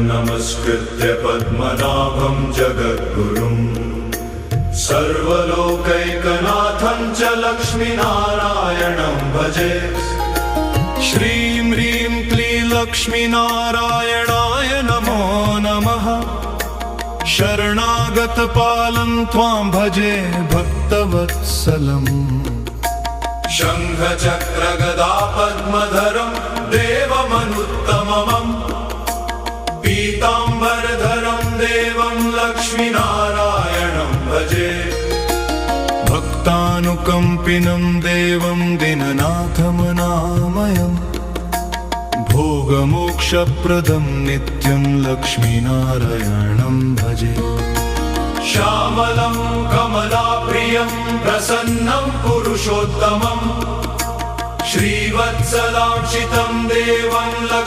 नमस्कृत्य पद्मनाभं जगद्गुरुम् सर्वलोकैकनाथं च लक्ष्मीनारायणं भजे। श्रीं ह्रीं क्लीं लक्ष्मीनारायणाय नमो नमः। शरणागतपालं त्वां भजे भक्तवत्सलम्। शङ्खचक्रगदा पद्मधरं देवमनुत्तमम् पीताम्बरधरं देवं लक्ष्मीनारायणं भजे। भक्तानुकम्पिनं देवं दीननाथमनामयम् भोगमोक्षप्रदं नित्यं लक्ष्मीनारायणं भजे। श्यामलं कमलाप्रियं प्रसन्नं पुरुषोत्तमं श्रीवत्सलाक्षितं देवं लक्ष्मी